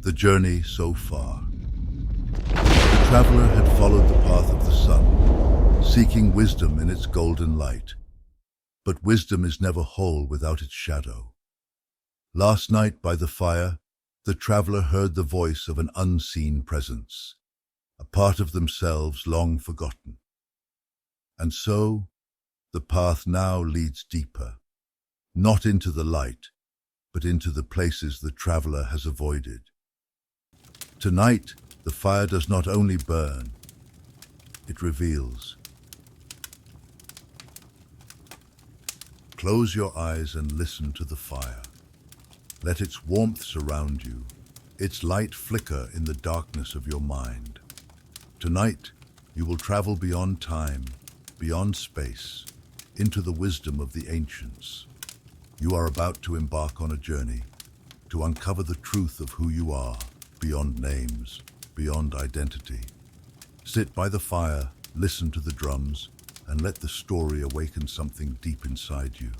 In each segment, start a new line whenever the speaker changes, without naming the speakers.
The journey so far. The traveler had followed the path of the sun, seeking wisdom in its golden light. But wisdom is never whole without its shadow. Last night by the fire, the traveler heard the voice of an unseen presence, a part of themselves long forgotten. And so, the path now leads deeper, not into the light, but into the places the traveler has avoided. Tonight, the fire does not only burn, it reveals. Close your eyes and listen to the fire. Let its warmth surround you, its light flicker in the darkness of your mind. Tonight, you will travel beyond time, beyond space, into the wisdom of the ancients. You are about to embark on a journey, to uncover the truth of who you are, beyond names, beyond identity. Sit by the fire, listen to the drums, and let the story awaken something deep inside you.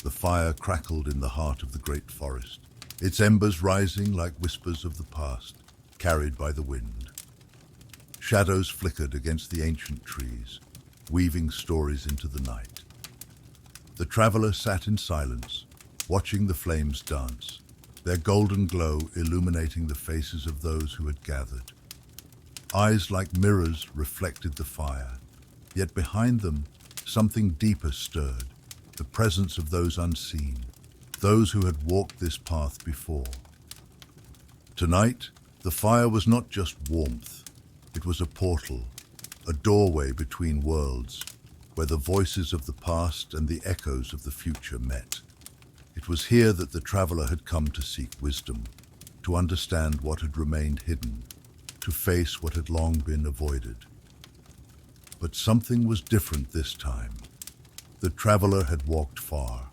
The fire crackled in the heart of the great forest, its embers rising like whispers of the past, carried by the wind. Shadows flickered against the ancient trees, weaving stories into the night. The traveler sat in silence, watching the flames dance, their golden glow illuminating the faces of those who had gathered. Eyes like mirrors reflected the fire, yet behind them something deeper stirred, the presence of those unseen, those who had walked this path before. Tonight, the fire was not just warmth, it was a portal, a doorway between worlds, where the voices of the past and the echoes of the future met. It was here that the traveler had come to seek wisdom, to understand what had remained hidden, to face what had long been avoided. But something was different this time. The traveler had walked far.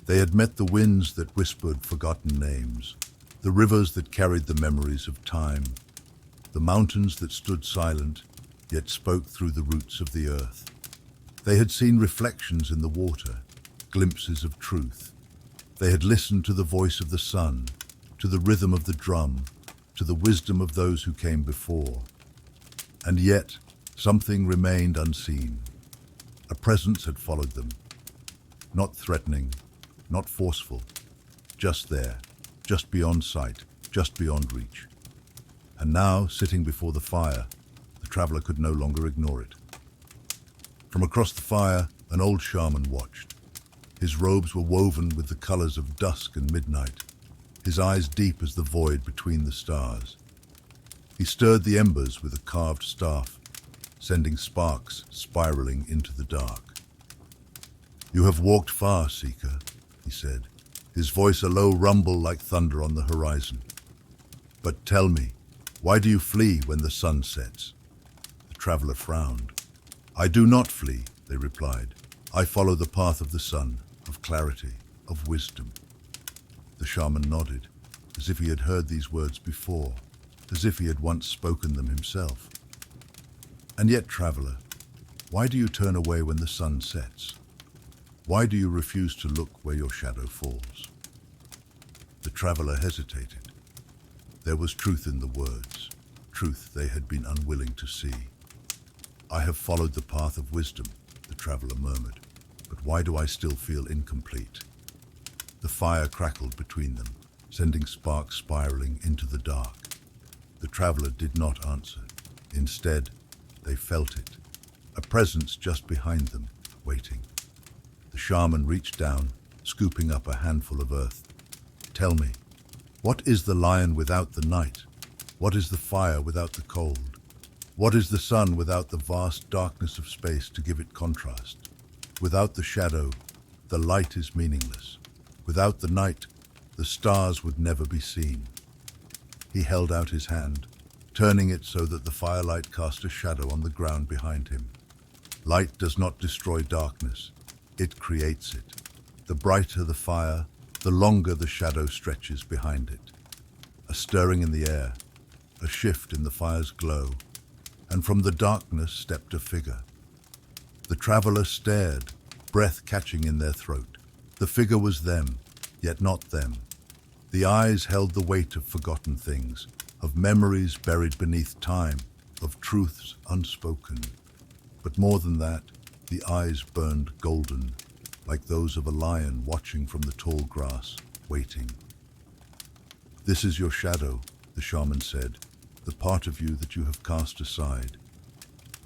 They had met the winds that whispered forgotten names, the rivers that carried the memories of time, the mountains that stood silent, yet spoke through the roots of the earth. They had seen reflections in the water, glimpses of truth. They had listened to the voice of the sun, to the rhythm of the drum, to the wisdom of those who came before. And yet, something remained unseen. A presence had followed them, not threatening, not forceful, just there, just beyond sight, just beyond reach. And now, sitting before the fire, the traveler could no longer ignore it. From across the fire, an old shaman watched. His robes were woven with the colors of dusk and midnight, his eyes deep as the void between the stars. He stirred the embers with a carved staff, sending sparks spiraling into the dark. "You have walked far, seeker," he said, his voice a low rumble like thunder on the horizon. "But tell me, why do you flee when the sun sets?" The traveler frowned. "I do not flee," they replied. "I follow the path of the sun, of clarity, of wisdom." The shaman nodded, as if he had heard these words before, as if he had once spoken them himself. "And yet, traveler, why do you turn away when the sun sets? Why do you refuse to look where your shadow falls?" The traveler hesitated. There was truth in the words, truth they had been unwilling to see. "I have followed the path of wisdom," the traveler murmured, "but why do I still feel incomplete?" The fire crackled between them, sending sparks spiraling into the dark. The traveler did not answer. Instead, they felt it, a presence just behind them, waiting. The shaman reached down, scooping up a handful of earth. "Tell me, what is the lion without the night? What is the fire without the cold? What is the sun without the vast darkness of space to give it contrast? Without the shadow, the light is meaningless. Without the night, the stars would never be seen." He held out his hand, turning it so that the firelight cast a shadow on the ground behind him. Light does not destroy darkness, it creates it. The brighter the fire, the longer the shadow stretches behind it. A stirring in the air, a shift in the fire's glow, and from the darkness stepped a figure. The traveler stared, breath catching in their throat. The figure was them, yet not them. The eyes held the weight of forgotten things, of memories buried beneath time, of truths unspoken. But more than that, the eyes burned golden, like those of a lion watching from the tall grass, waiting. "This is your shadow," the shaman said, "the part of you that you have cast aside.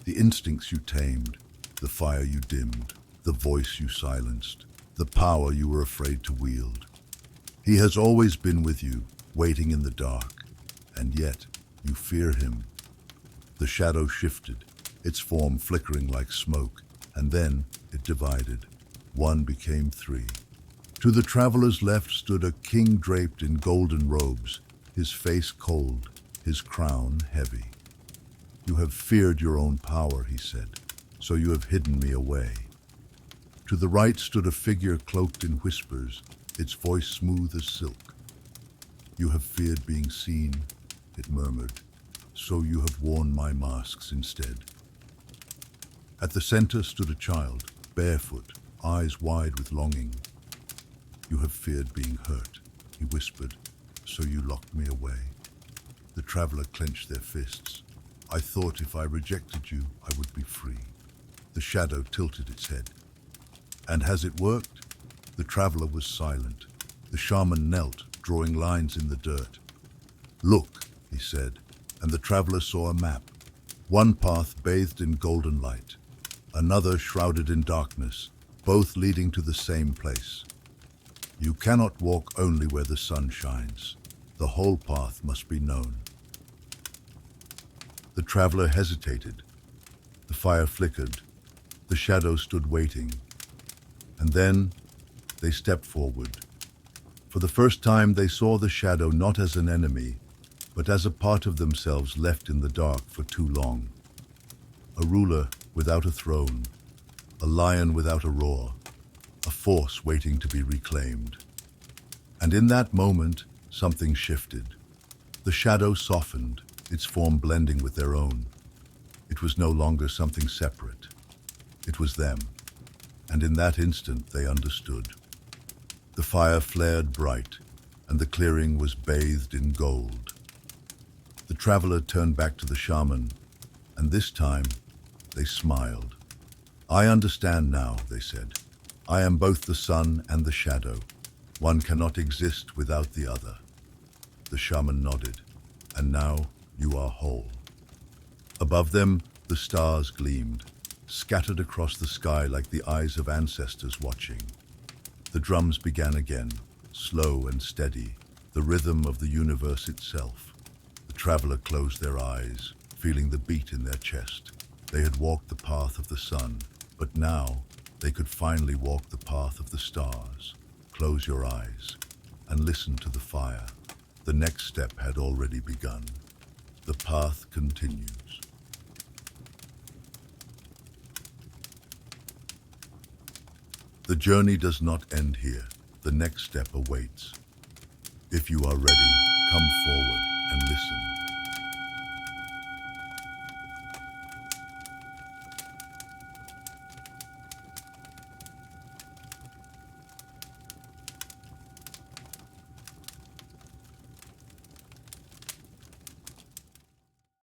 The instincts you tamed, the fire you dimmed, the voice you silenced, the power you were afraid to wield. He has always been with you, waiting in the dark, and yet you fear him." The shadow shifted, its form flickering like smoke, and then it divided. One became three. To the traveler's left stood a king draped in golden robes, his face cold, his crown heavy. "You have feared your own power," he said, "so you have hidden me away." To the right stood a figure cloaked in whispers, its voice smooth as silk. "You have feared being seen," it murmured, "so you have worn my masks instead." At the center stood a child, barefoot, eyes wide with longing. "You have feared being hurt," he whispered, "so you locked me away." The traveler clenched their fists. "I thought if I rejected you, I would be free." The shadow tilted its head. "And has it worked?" The traveler was silent. The shaman knelt, drawing lines in the dirt. "Look," he said, and the traveler saw a map. One path bathed in golden light, another shrouded in darkness, both leading to the same place. "You cannot walk only where the sun shines. The whole path must be known." The traveler hesitated. The fire flickered. The shadow stood waiting. And then they stepped forward. For the first time, they saw the shadow not as an enemy, but as a part of themselves left in the dark for too long. A ruler without a throne, a lion without a roar, a force waiting to be reclaimed. And in that moment, something shifted. The shadow softened, its form blending with their own. It was no longer something separate. It was them. And in that instant, they understood. The fire flared bright, and the clearing was bathed in gold. The traveler turned back to the shaman, and this time, they smiled. "I understand now," they said. "I am both the sun and the shadow. One cannot exist without the other." The shaman nodded. "And now you are whole." Above them, the stars gleamed, scattered across the sky like the eyes of ancestors watching. The drums began again, slow and steady, the rhythm of the universe itself. The traveler closed their eyes, feeling the beat in their chest. They had walked the path of the sun, but now they could finally walk the path of the stars. Close your eyes and listen to the fire. The next step had already begun. The path continues. The journey does not end here. The next step awaits. If you are ready, come forward and listen.